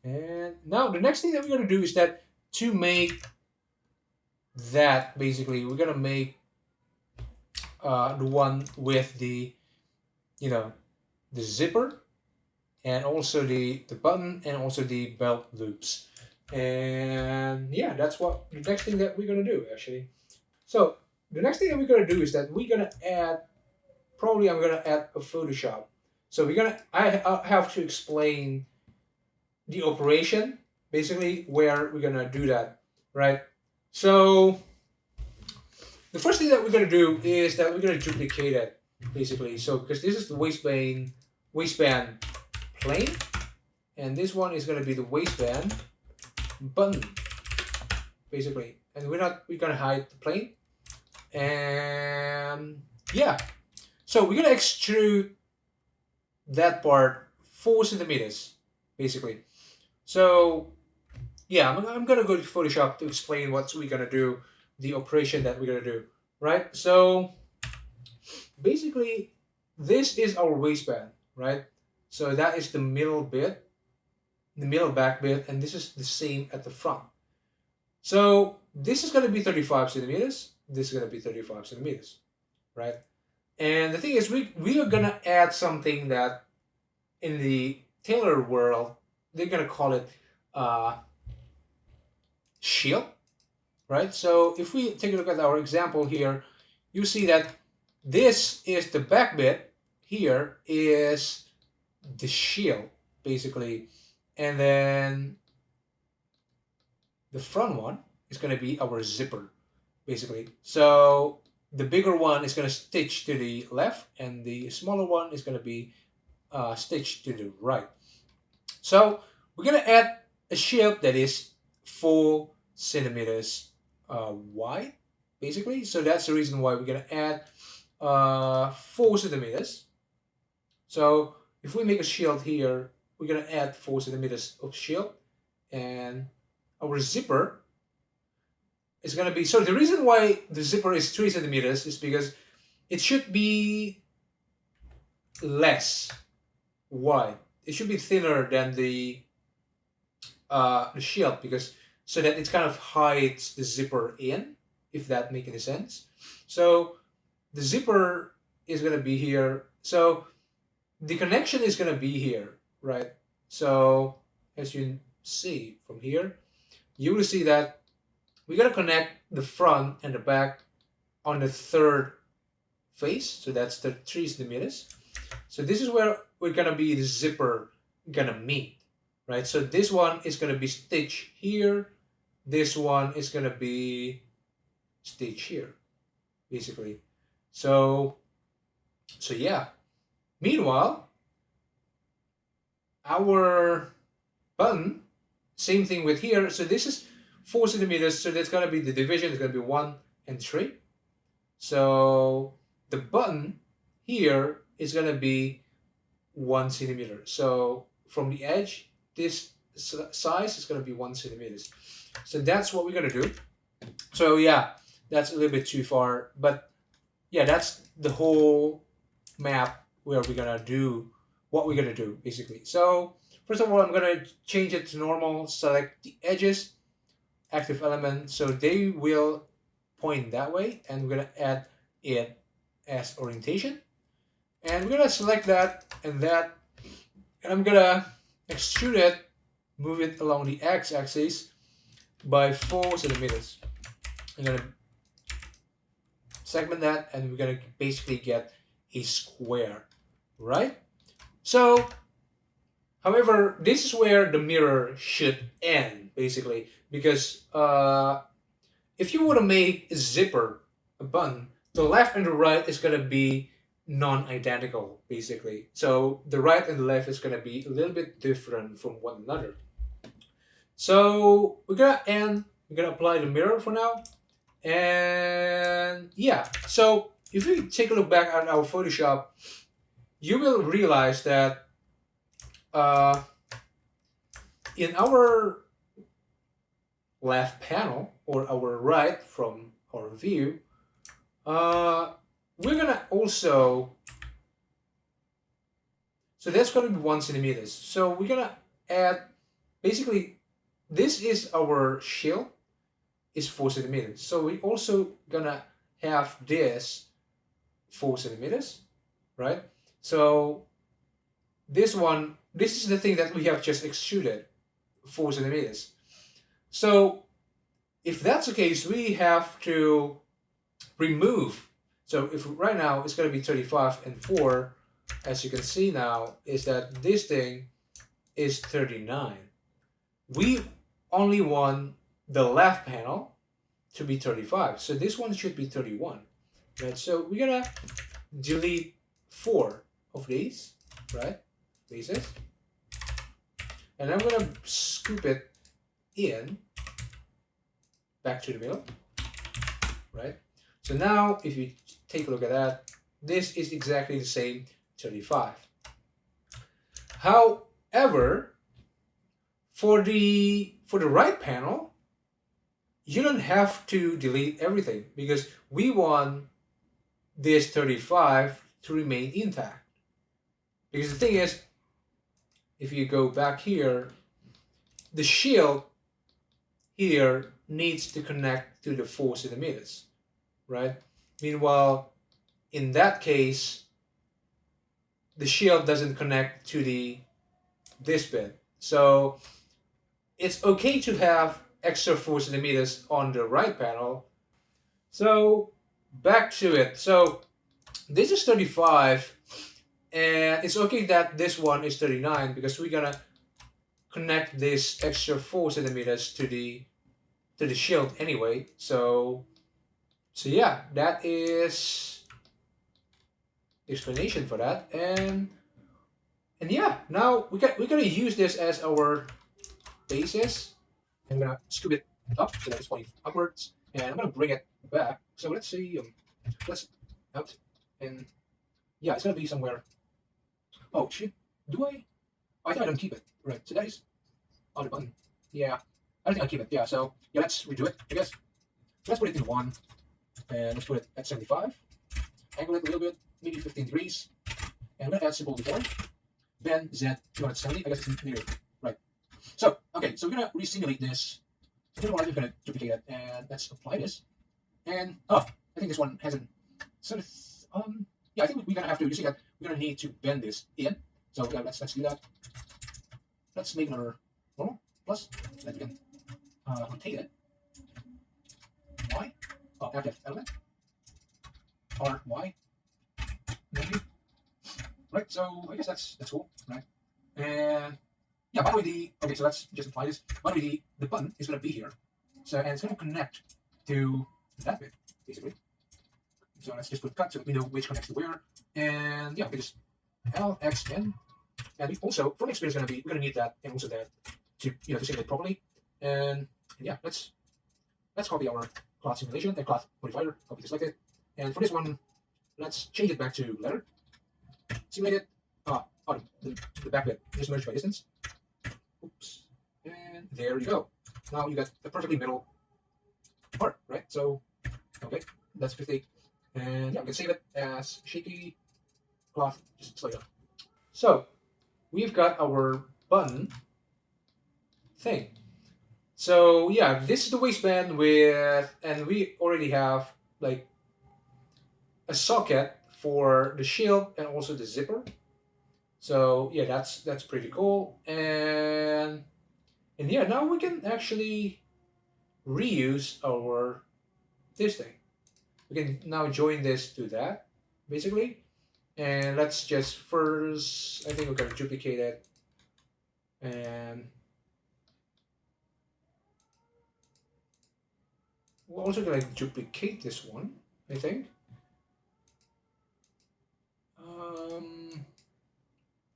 And now the next thing that we're gonna do is that to make that basically we're gonna make the one with the you know the zipper and also the button and also the belt loops. And yeah, that's what the next thing that we're gonna do actually. So the next thing that we're gonna do is that we're gonna add probably I'm gonna add a Photoshop. So I have to explain the operation basically where we're gonna do that, right? So the first thing that we're gonna do is that we're gonna duplicate it basically. So because this is the waistband plane, and this one is gonna be the waistband button basically, and we're gonna hide the plane, and yeah. So we're gonna extrude that part 4 centimeters basically. So yeah, I'm gonna go to Photoshop to explain what we're gonna do, the operation that we're gonna do, right? So basically, this is our waistband, right? So that is the middle bit, the middle back bit, and this is the same at the front. So this is gonna be 35 centimeters. This is gonna be 35 centimeters, right? And the thing is, we are gonna add something that in the tailor world they're gonna call it uh, shield, right? So if we take a look at our example here, you see that this is the back bit, here is the shield, basically. And then the front one is going to be our zipper, basically. So the bigger one is going to stitch to the left, and the smaller one is going to be stitched to the right. So we're going to add a shield that is 4 centimeters wide, basically. So that's the reason why we're going to add 4 centimeters. So if we make a shield here, we're going to add 4 centimeters of shield, and our zipper is going to be, so the reason why the zipper is 3 centimeters is because it should be less wide. It should be thinner than the shield, because so that it kind of hides the zipper in, if that makes any sense. So the zipper is going to be here. So the connection is going to be here, right? So as you see from here, you will see that we're going to connect the front and the back on the third face. So that's the 3 centimeters. So this is where we're going to be the zipper going to meet, right? So this one is going to be stitched here. This one is going to be stitched here, basically. So yeah. Meanwhile, our button, same thing with here. So this is 4 centimeters. So that's going to be the division. It's going to be 1 and 3. So the button here is going to be 1 centimeter. So from the edge, this size is going to be 1 centimeters. So that's what we're going to do. So yeah, that's a little bit too far, but yeah, that's the whole map where we're gonna do what we're gonna do basically. So first of all, I'm gonna change it to normal, select the edges, active element, so they will point that way, and we're gonna add it as orientation, and we're gonna select that and that, and I'm gonna extrude it, move it along the x-axis by 4 centimeters. I'm gonna segment that, and we're gonna basically get a square, right? So, however, this is where the mirror should end, basically, because if you want to make a zipper, a button, the left and the right is gonna be non-identical, basically. So the right and the left is gonna be a little bit different from one another. So we're gonna end. We're gonna apply the mirror for now. And yeah, so if we take a look back at our Photoshop, you will realize that uh, in our left panel, or our right from our view, we're gonna also, so that's gonna be 1 centimeters. So we're gonna add basically this is our shield is 4 centimeters. So we also gonna have this 4 centimeters, right? So this is the thing that we have just extruded 4 centimeters. So if that's the case, we have to remove. So if right now it's going to be 35 and 4, as you can see now, is that this thing is 39. We only want the left panel to be 35. So this one should be 31. Right? So we're going to delete 4 of these, right? Faces. And I'm going to scoop it in back to the middle, right? So now if you take a look at that, this is exactly the same 35. However, for the right panel, you don't have to delete everything because we want this 35 to remain intact. Because the thing is, if you go back here, the shield here needs to connect to the 4 centimeters, right? Meanwhile, in that case, the shield doesn't connect to this bit. So it's okay to have extra 4 centimeters on the right panel. So back to it. So this is 35, and it's okay that this one is 39 because we're gonna connect this extra 4 centimeters to the shield anyway. So yeah, that is the explanation for that. And yeah, now we're gonna use this as our basis. I'm gonna scoop it up so that it's pointing upwards, and I'm gonna bring it back. So let's see, let's out, and yeah, it's gonna be somewhere. Oh shit, do I? Oh, I think I don't keep it. Right, so that is on the button. Yeah, I don't think I keep it. Yeah, so yeah, let's redo it, I guess. Let's put it in 1, and let's put it at 75. Angle it a little bit, maybe 15 degrees. And I'm gonna add simple deform. Then Z 270, I guess it's near, right. So, okay, so we're gonna resimulate this. So we're gonna duplicate it, and let's apply this. And, I think this one hasn't, sort of, yeah, I think we're gonna have to, you see that, we're gonna need to bend this in. So yeah, let's do that. Let's make another normal plus, then we can rotate it. Y, active element, or Y, maybe. Right, so I guess that's cool, right? And yeah, by the way, okay, so let's just apply this. By the way, the button is gonna be here, so and it's gonna connect to that bit basically. So let's just put cut so we know which connects to where, and yeah, we just LXN, and we also for the experience we're gonna need that and also that to to simulate properly, and yeah, let's copy our cloth simulation and cloth modifier, copy selected, and for this one, let's change it back to letter. Simulate it. The back bit just merged by distance. Oops, and there you go. Now you got the perfectly middle part, right? So okay, that's 50, and yeah, we can save it as shaky cloth. Just slow it down. So we've got our button thing. So yeah, this is the waistband with, and we already have like a socket for the shield and also the zipper. So yeah, that's pretty cool. And yeah, now we can actually reuse our this thing. We can now join this to that basically. And let's just first, I think we're gonna duplicate it, and we're also gonna duplicate this one, I think.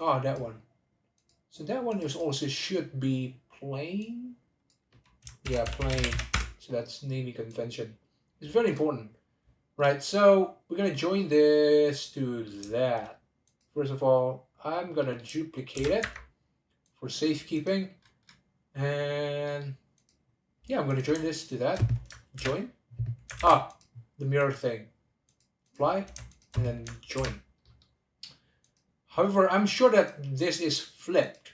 Oh, that one. So that one is also should be plain. Yeah, plain. So that's naming convention. It's very important, right? So we're gonna join this to that. First of all, I'm gonna duplicate it for safekeeping, and yeah, I'm gonna join this to that. Join. The mirror thing. Apply, and then join. However, I'm sure that this is flipped,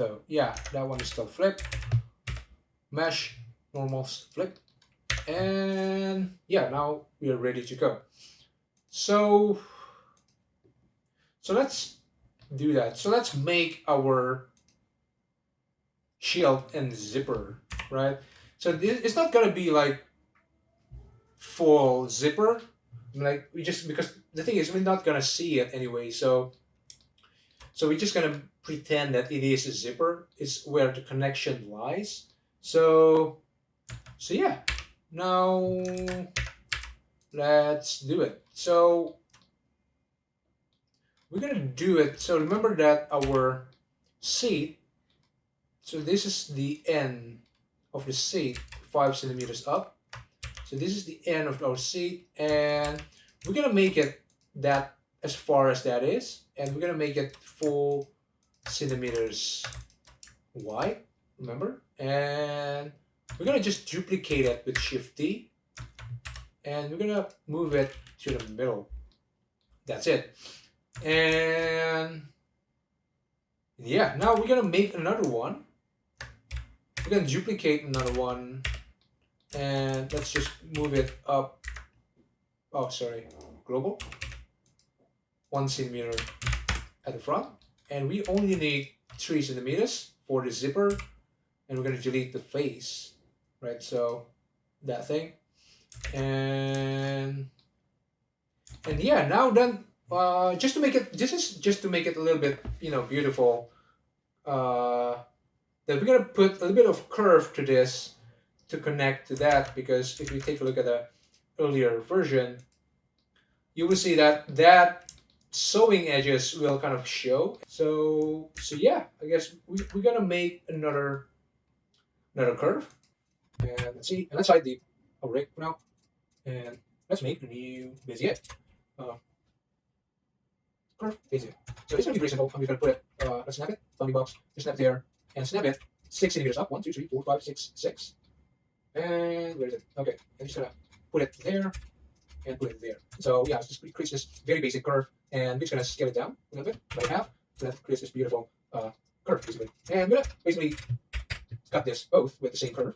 So yeah, that one is still flipped. Mesh, normal, flip. And yeah, now we are ready to go. So let's do that. So let's make our shield and zipper, right? So it's not gonna be like full zipper, like we just, because the thing is we're not gonna see it anyway. So we're just gonna pretend that it is a zipper. It's where the connection lies. So yeah, now let's do it. So we're gonna do it. So remember that our seat, so this is the end of the seat, 5 centimeters up. So this is the end of our seat, and we're gonna make it that as far as that is, and we're gonna make it 4 centimeters wide, remember? And we're gonna just duplicate it with Shift D, and we're gonna move it to the middle. That's it. And yeah, now we're gonna make another one. We're gonna duplicate another one, and let's just move it up. Oh, sorry, global. 1 centimeter at the front, and we only need 3 centimeters for the zipper, and we're gonna delete the face, right? So that thing, and yeah, now then, just to make it, this is just to make it a little bit, beautiful. That we're gonna put a little bit of curve to this to connect to that, because if you take a look at the earlier version, you will see that sewing edges will kind of show. So yeah, I guess we're gonna make another curve, and let's see, and let's hide the rig for now, and let's make a new Bezier curve Bezier. So it's gonna be very simple. I'm just gonna put it. Let's snap it. Bounding box. Just snap there and snap it 6 centimeters up. 1, 2, 3, 4, 5, 6, 6. And where is it? Okay, I'm just gonna put it there and put it there. So yeah, it just creates this very basic curve, and we're just gonna scale it down a little bit by half, so that creates this beautiful curve basically. And I'm gonna basically cut this both with the same curve.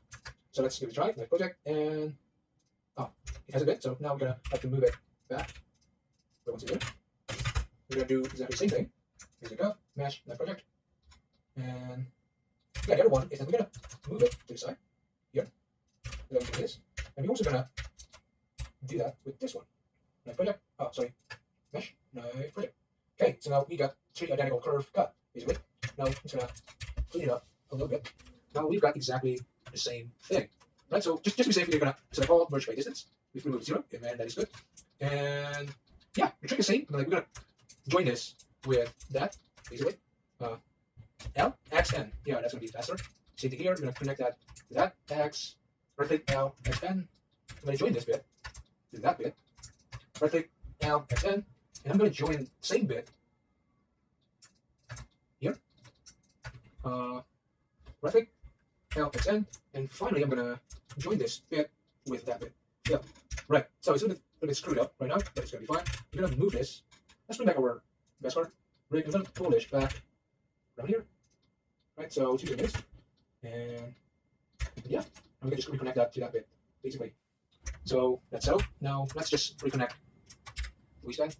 So let's give it a try. My project, and it has a bit. So now we're gonna have to move it back. Wait, once again, we're gonna do exactly the same thing. Basic curve, mesh, my project, and yeah, the other one is that we're gonna move it to the side here. We're gonna do this, and we're also gonna do that with this one. Knife project. Oh, sorry. Mesh. Knife project. Okay, so now we got 3 identical curve cut, basically. Now I'm just gonna clean it up a little bit. Now we've got exactly the same thing. Right? So just to be safe, we're gonna select all merge by distance. We've removed 0, and that is good. And yeah, the trick is same. Like we're gonna join this with that, basically. L, X, N. Yeah, that's gonna be faster. Same thing here. We're gonna connect that to that. X, right click L, X, N. I'm gonna join this bit to that bit. Right click L, X, N, and I'm gonna join the same bit here. Right click L, X, N, and finally I'm gonna join this bit with that bit. Yeah, right. So it's a little bit screwed up right now, but it's gonna be fine. We're gonna move this. Let's bring back our best card. We're gonna pull this back around here. Right. So 2 minutes, and yeah, I'm gonna just reconnect that to that bit, basically. So that's so. Now let's just reconnect the waistband.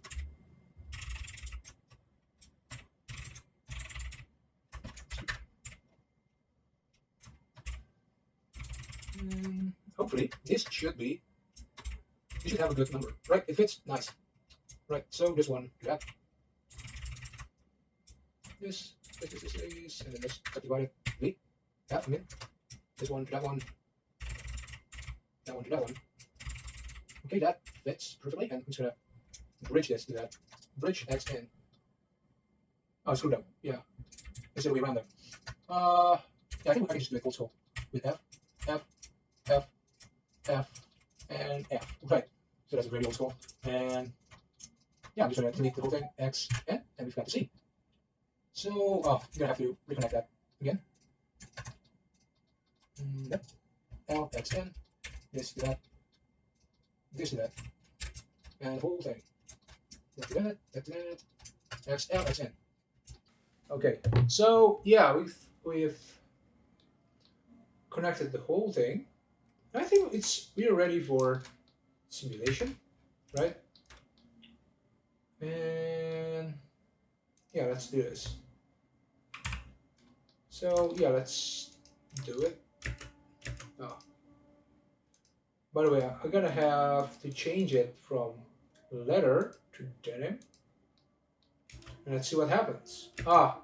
Hopefully this should have a good number, right? It fits nice, right? So this one to that, this, and then this subdivided V, half a minute. This one to that one, that one to that one. Okay, that fits perfectly, and I'm just gonna bridge this to that. Bridge X in. Oh, screwed up. Yeah, it's the other way around there. Yeah, I think I can just do it old school with F, F, F, F, and F. Right. So that's a very old school. And yeah, I'm just gonna delete the whole thing. X, N, and we've got the C. So, you're gonna have to reconnect that again. Yep. L, X, N. This to that. This to that. And the whole thing. That to that. That to that. X, L, X, N. Okay. So yeah, we've connected the whole thing. I think we are ready for simulation, right? And yeah, let's do this. So yeah, let's do it. Oh. By the way, I'm gonna have to change it from leather to denim. And let's see what happens. Ah,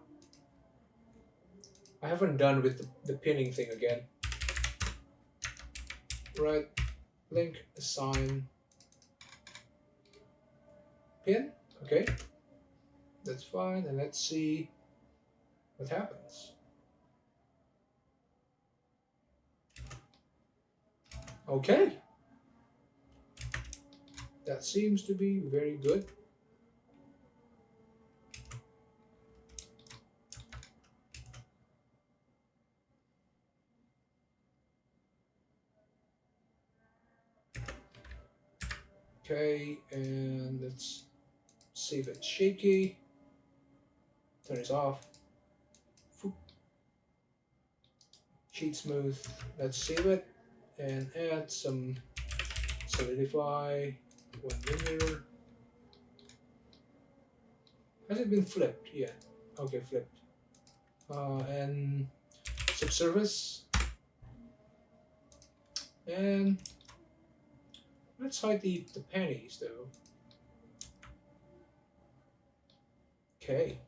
I haven't done with the pinning thing again. Right, link, assign, pin. Okay, that's fine. And let's see what happens. Okay, that seems to be very good. Okay, and let's see if it's shaky. Turn this off. Sheet smooth. Let's save it and add some solidify, one linear. Has it been flipped? Yeah. Okay, flipped. And subsurface. And let's hide the panties though. Okay.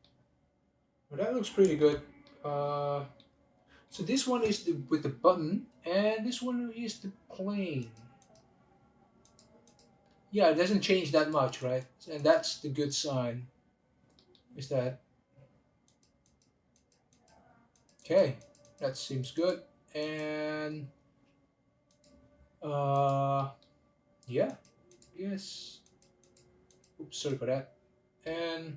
Well, that looks pretty good. So this one is with the button, and this one is the plain. Yeah, it doesn't change that much, right? And that's the good sign. Is that okay? That seems good. And yeah, yes. Oops, sorry for that. And